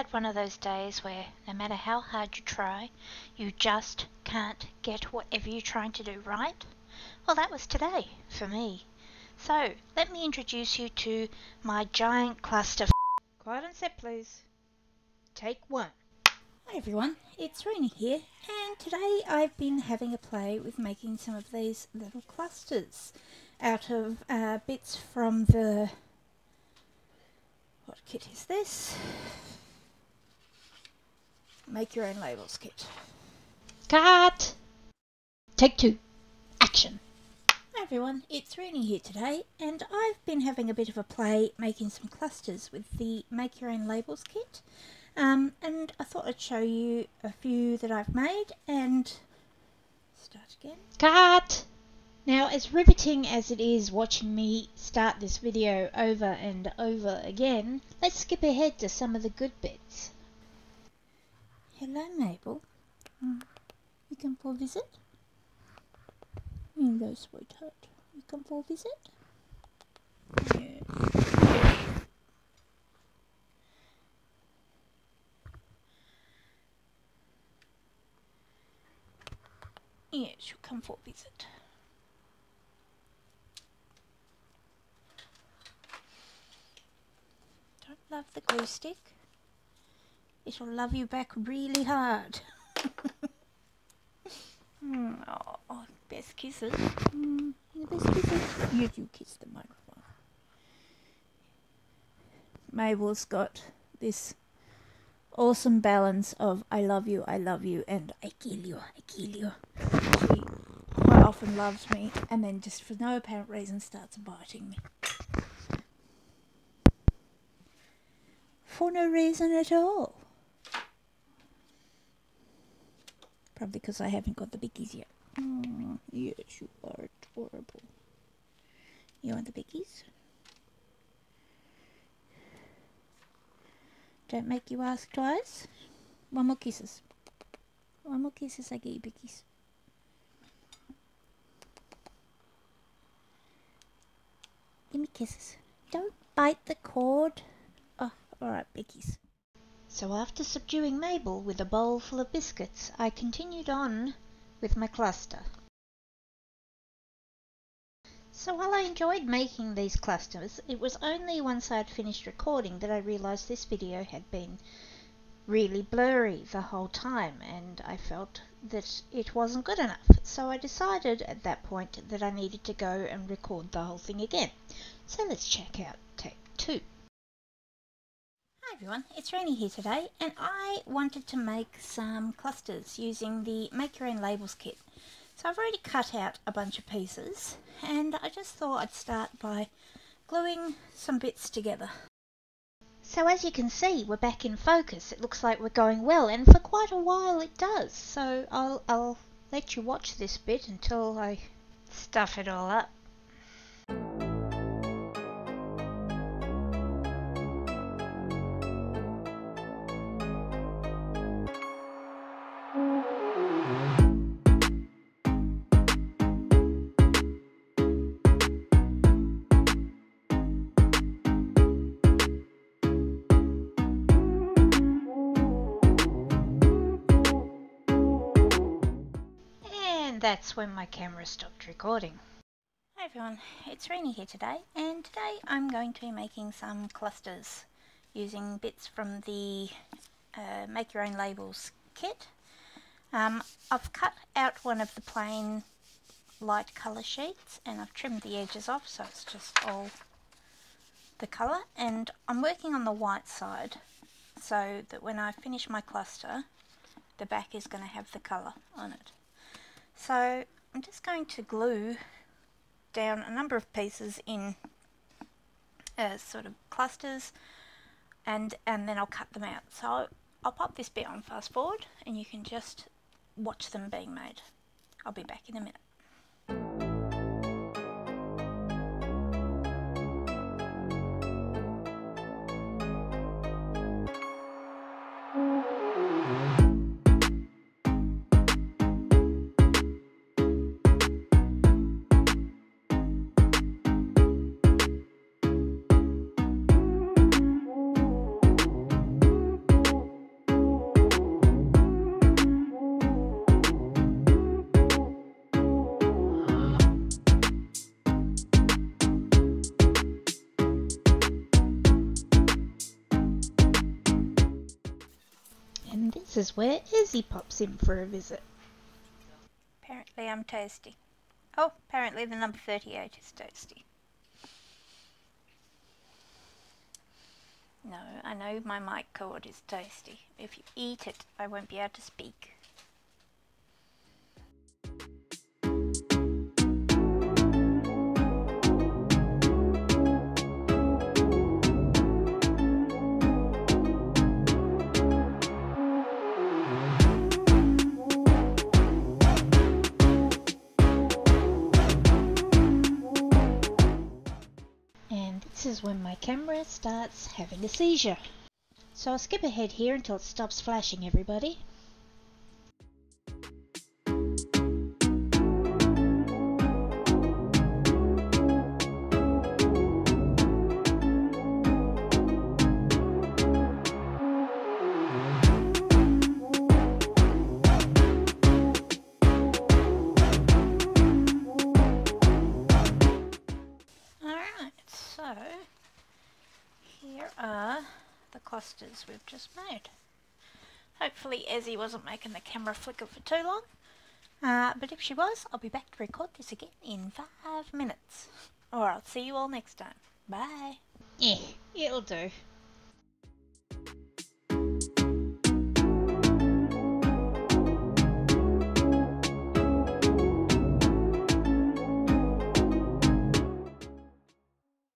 had one of those days where no matter how hard you try, you just can't get whatever you're trying to do right? Well, that was today for me. So, let me introduce you to my giant cluster. Quiet on set, please. Take one. Hi everyone, it's Renee here, and today I've been having a play with making some of these little clusters out of bits from the... what kit is this? Make Your Own Labels kit. Cut! Take two. Action. Hi everyone, it's Renee here today, and I've been having a bit of a play making some clusters with the Make Your Own Labels kit. And I thought I'd show you a few that I've made and start again. Cut! Now, as riveting as it is watching me start this video over and over again, let's skip ahead to some of the good bits. Hello Mabel, you come for a visit? Hello sweetheart, you come for a visit? Yeah. Yes, you'll come for a visit. Don't love the glue stick. It'll love you back really hard. Oh, best kisses. Best kisses. You kiss the microphone. Mabel's got this awesome balance of I love you, and I kill you, I kill you. She quite often loves me and then just for no apparent reason starts biting me. For no reason at all. Probably because I haven't got the biggies yet. Oh, yes, you are adorable. You want the biggies? Don't make you ask twice. One more kisses. One more kisses, I get you biggies. Give me kisses. Don't bite the cord. Oh, alright, biggies. So after subduing Mabel with a bowl full of biscuits, I continued on with my cluster. So while I enjoyed making these clusters, it was only once I had finished recording that I realised this video had been really blurry the whole time, and I felt that it wasn't good enough. So I decided at that point that I needed to go and record the whole thing again. So let's check out take two. Hi everyone, it's Renee here today, and I wanted to make some clusters using the Make Your Own Labels kit. So I've already cut out a bunch of pieces, and I just thought I'd start by gluing some bits together. So as you can see, we're back in focus. It looks like we're going well, and for quite a while it does. So I'll let you watch this bit until I stuff it all up. That's when my camera stopped recording. Hi everyone, it's Renee here today, and today I'm going to be making some clusters using bits from the Make Your Own Labels kit. I've cut out one of the plain light colour sheets and I've trimmed the edges off so it's just all the colour, and I'm working on the white side so that when I finish my cluster the back is going to have the colour on it. So I'm just going to glue down a number of pieces in sort of clusters and then I'll cut them out. So I'll pop this bit on fast forward and you can just watch them being made. I'll be back in a minute. This is where Izzy pops in for a visit. Apparently I'm toasty. Oh, apparently the number 38 is toasty. No, I know my mic cord is toasty. If you eat it, I won't be able to speak. And this is when my camera starts having a seizure. So I'll skip ahead here until it stops flashing, everybody. So, here are the clusters we've just made. Hopefully Ezzy wasn't making the camera flicker for too long, but if she was, I'll be back to record this again in 5 minutes. Or I'll see you all next time. Bye. Yeah, it'll do.